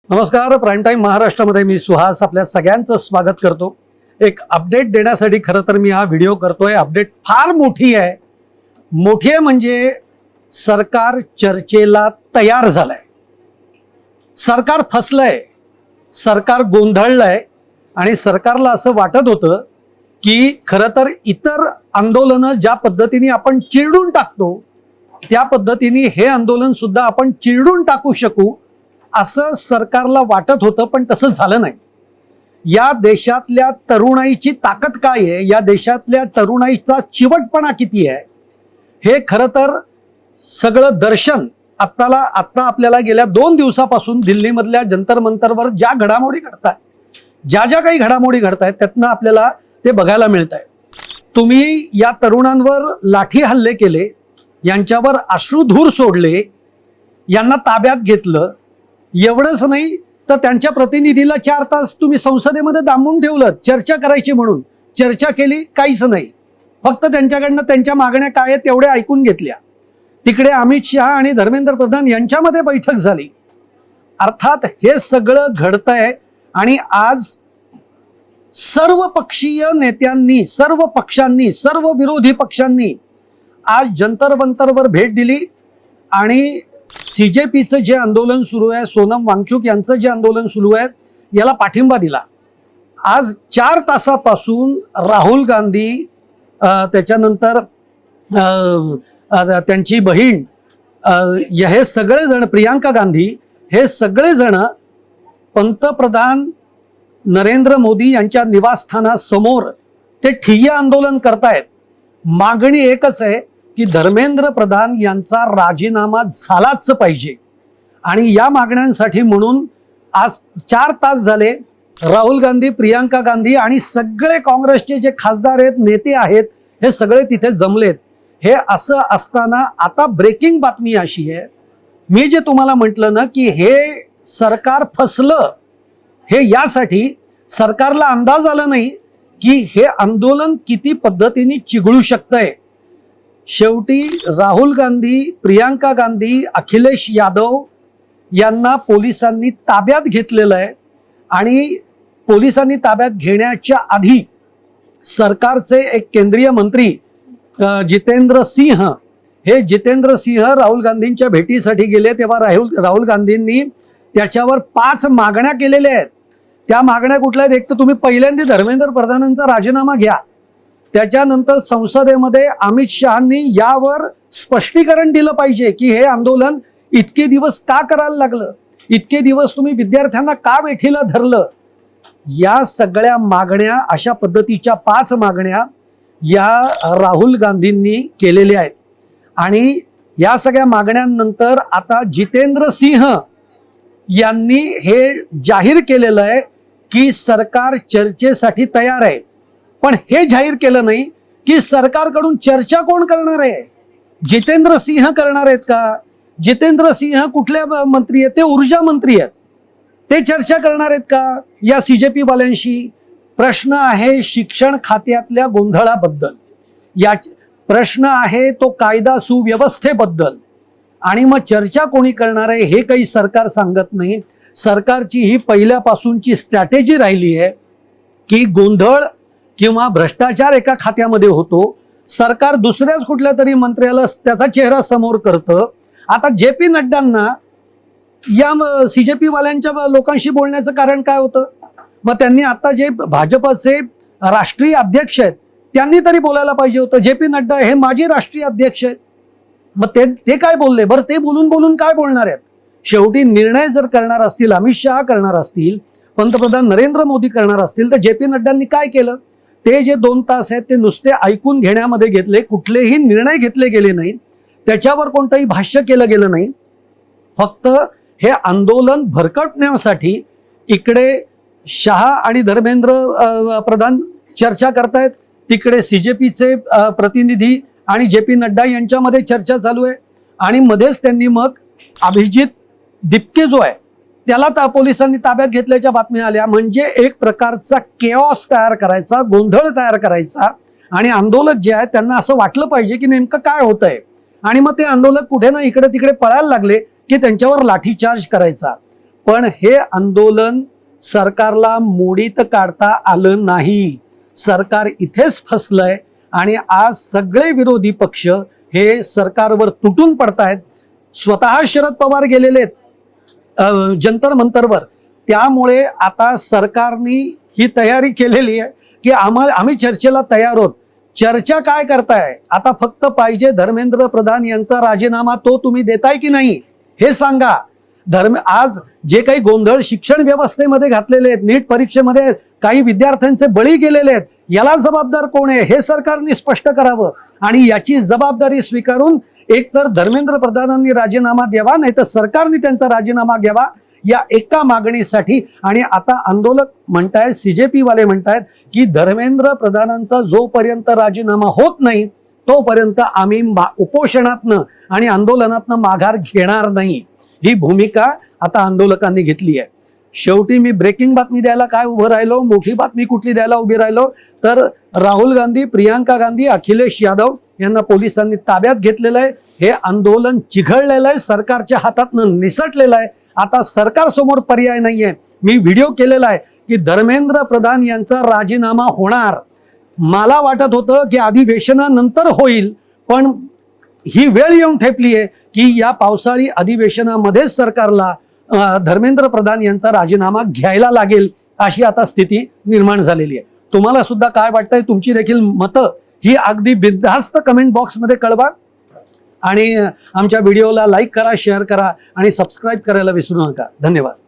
नमस्कार. Prime time महाराष्ट्रामध्ये मी सुहास आपल्या सगळ्यांचं स्वागत करतो. एक अपडेट देण्यासाठी खरं तर मी हा व्हिडिओ करतोय. अपडेट फार मोठी आहे. म्हणजे सरकार चर्चेला तयार झालंय. सरकार फसलंय, सरकार गोंधळलंय आणि सरकारला असं वाटत होतं की खरं तर इतर आंदोलनं ज्या पद्धतीने आपण चिरडून टाकतो त्या पद्धतीने हे आंदोलन सुद्धा आपण चिरडून टाकू शकू असं सरकारला वाटत होतं, पण तसं झालं नाही. या देशातल्या तरुणाईची ताकद काय आहे, या देशातल्या तरुणाईचा चिवटपणा किती आहे, हे खरं तर सगळं दर्शन आत्ता आपल्याला गेल्या 2 दिवसापासून दिल्लीमधल्या जंतर मंतरवर ज्या घडामोडी घडतायत, ज्या काही घडामोडी घडतायत त्यातनं आपल्याला ते बघायला मिळत आहे. तुम्ही या तरुणांवर लाठी हल्ले केले, यांच्यावर अश्रुधूर सोडले, यांना ताब्यात घेतलं. एवढंच नाही तर त्यांच्या प्रतिनिधीला 4 तास तुम्ही संसदेमध्ये डांबून ठेवलं चर्चा करायची म्हणून. चर्चा केली, काहीच नाही. फक्त त्यांच्याकडनं त्यांच्या मागण्या काय आहेत तेवढ्या ऐकून घेतल्या. तिकडे अमित शहा आणि धर्मेंद्र प्रधान यांच्यामध्ये बैठक झाली. अर्थात हे सगळं घडतंय आणि आज सर्व पक्षीय नेत्यांनी, सर्व पक्षांनी, सर्व विरोधी पक्षांनी आज जंतर मंतरवर भेट दिली आणि CJPचं जे आंदोलन सुरू आहे, सोनम वांगचुक यांचं जे आंदोलन सुरू आहे, याला पाठिंबा दिला. आज 4 तासापासून राहुल गांधी, त्याच्यानंतर त्यांची बहीण, हे सगळेजण, प्रियांका गांधी, हे सगळेजण पंतप्रधान नरेंद्र मोदी यांच्या निवासस्थानासमोर ते ठिय्या आंदोलन करतायत. मागणी एकच आहे की धर्मेंद्र प्रधान यांचा राजीनामा झालाच पाहिजे. आणि या मागण्यांसाठी म्हणून आज 4 तास झाले राहुल गांधी, प्रियांका गांधी आणि सगळे काँग्रेसचे जे खासदार आहेत, नेते आहेत, हे सगळे तिथे जमलेत. हे असं असताना आता ब्रेकिंग बातमी अशी आहे, मी जे तुम्हाला म्हटलं ना की हे सरकार फसलं, हे यासाठी सरकारला अंदाज आला नाही की हे आंदोलन किती पद्धतीने चिघळू शकतंय. शेवटी राहुल गांधी, प्रियांका गांधी, अखिलेश यादव यांना पोलिसांनी ताब्यात घेतलेलं आहे. आणि पोलिसांनी ताब्यात घेण्याच्या आधी सरकारचे एक केंद्रीय मंत्री जितेंद्र सिंह, हे जितेंद्र सिंह राहुल गांधींच्या भेटीसाठी गेले तेव्हा राहुल गांधींनी त्याच्यावर 5 मागण्या केलेल्या आहेत. त्या मागण्या कुठल्या आहेत? एक तर तुम्ही पहिल्यांदा धर्मेंद्र प्रधानांचा राजीनामा घ्या. त्याच्यानंतर संसदेमध्ये अमित शहांनी यावर स्पष्टीकरण दिलं पाहिजे की हे आंदोलन इतके दिवस का करायला लागलं, इतके दिवस तुम्ही विद्यार्थ्यांना का वेठीला धरलं. या सगळ्या मागण्या, अशा पद्धतीच्या 5 मागण्या या राहुल गांधींनी केलेल्या आहेत. आणि या सगळ्या मागण्यांनंतर आता जितेंद्र सिंह यांनी हे जाहीर केलेलं आहे की सरकार चर्चेसाठी तयार आहे. पण हे जाहीर केलं नाही की सरकारकडून चर्चा कोण करणार आहे. जितेंद्र सिंह करणार आहेत का? जितेंद्र सिंह कुठले मंत्री आहेत? ते ऊर्जा मंत्री आहेत. ते चर्चा करणार आहेत का या CJP वाल्यांशी? प्रश्न आहे शिक्षण खात्यातल्या गोंधळाबद्दल, या प्रश्न आहे तो कायदा सुव्यवस्थेबद्दल. आणि मग चर्चा कोणी करणार आहे हे काही सरकार सांगत नाही. सरकारची ही पहिल्यापासूनची स्ट्रॅटेजी राहिली आहे की गोंधळ किंवा भ्रष्टाचार एका खात्यामध्ये होतो, सरकार दुसऱ्याच कुठल्या तरी मंत्र्याला त्याचा चेहरा समोर करतं. आता JP नड्डांना या CJP वाल्यांच्या लोकांशी बोलण्याचं कारण काय होतं? मग त्यांनी आता जे भाजपचे राष्ट्रीय अध्यक्ष आहेत त्यांनी तरी बोलायला पाहिजे होतं. JP नड्डा हे माजी राष्ट्रीय अध्यक्ष आहेत. मग ते काय बोलले बरं? ते बोलून काय बोलणार आहेत? शेवटी निर्णय जर करणार असतील, अमित शहा करणार असतील, पंतप्रधान नरेंद्र मोदी करणार असतील, तर JP नड्डांनी काय केलं? ते जे 2 तास आहेत ते नुसते ऐकून घेण्यामध्ये घेतले, कुठलेही निर्णय घेतले गेले नाहीत, त्याच्यावर कोणतंही भाष्य केलं गेलं नाही. फक्त हे आंदोलन भरकटण्यासाठी इकडे शहा आणि धर्मेंद्र प्रधान चर्चा करतायत, तिकडे CJPचे प्रतिनिधी आणि JP नड्डा यांच्यामध्ये चर्चा चालू आहे. आणि मध्येच त्यांनी मग अभिजित दिपके जो आहे त्याला पोलिसांनी ताब्यात घेतल्याच्या बातम्या आल्या. म्हणजे एक प्रकारचा केऑस तयार करायचा, गोंधळ तयार करायचा. आणि आंदोलक जे आहेत त्यांना असं वाटलं पाहिजे की नेमकं काय होतंय. आणि मग ते आंदोलक कुठे ना इकडे तिकडे पळायला लागले की त्यांच्यावर लाठीचार्ज करायचा. पण हे आंदोलन सरकारला मोडीत काढता आलं नाही. सरकार इथेच फसलंय आणि आज सगळे विरोधी पक्ष हे सरकारवर तुटून पडतायत. स्वतः शरद पवार गेलेले आहेत जंतर मंतरवर. त्यामुळे आता सरकारने ही तयारी केलेली आहे की आम्ही चर्चेला तयार आहोत. चर्चा काय करताय आता? फक्त पाहिजे धर्मेंद्र प्रधान यांचा राजीनामा. तो तुम्ही देताय की नाही हे सांगा. आज जे काही गोंधळ शिक्षण व्यवस्थेमध्ये घातलेले आहेत, नीट परीक्षेमध्ये काही विद्यार्थ्यांचे बळी गेलेले आहेत, याला जबाबदार कोण आहे हे सरकारने स्पष्ट करावं. आणि याची जबाबदारी स्वीकारून एकतर धर्मेंद्र प्रधानांनी राजीनामा द्यावा, नाही तर सरकारने त्यांचा राजीनामा घ्यावा या एका मागणीसाठी. आणि आता आंदोलक म्हणतायत, CJP वाले म्हणतायत की धर्मेंद्र प्रधानांचा जोपर्यंत राजीनामा होत नाही तोपर्यंत आम्ही उपोषणातनं आणि आंदोलनातनं माघार घेणार नाही. ही भूमिका आता आंदोलकांनी घेतली आहे. शेवटी मी ब्रेकिंग बातमी द्यायला काय उभं राहिलो, मोठी बातमी कुठली द्यायला उभी राहिलो, तर राहुल गांधी, प्रियांका गांधी, अखिलेश यादव यांना पोलिसांनी ताब्यात घेतलेलं आहे. हे आंदोलन चिघळलेलं आहे, सरकारच्या हातातनं निसटलेलं आहे. आता सरकारसमोर पर्याय नाहीये. मी व्हिडिओ केलेला आहे की धर्मेंद्र प्रधान यांचा राजीनामा होणार. मला वाटत होतं की अधिवेशनानंतर होईल, पण ही वेळ येऊन ठेपली आहे की या पावसाळी अधिवेशनामध्येच सरकारला धर्मेंद्र प्रधान यांचा राजीनामा घ्यायला लागेल, अशी आता स्थिती निर्माण झालेली आहे. तुम्हाला सुद्धा काय वाटतंय? तुमची देखील मतं ही अगदी बिनधास्त कमेंट बॉक्समध्ये कळवा. आणि आमच्या व्हिडिओला लाईक करा, शेअर करा आणि सबस्क्राईब करायला विसरू नका. धन्यवाद.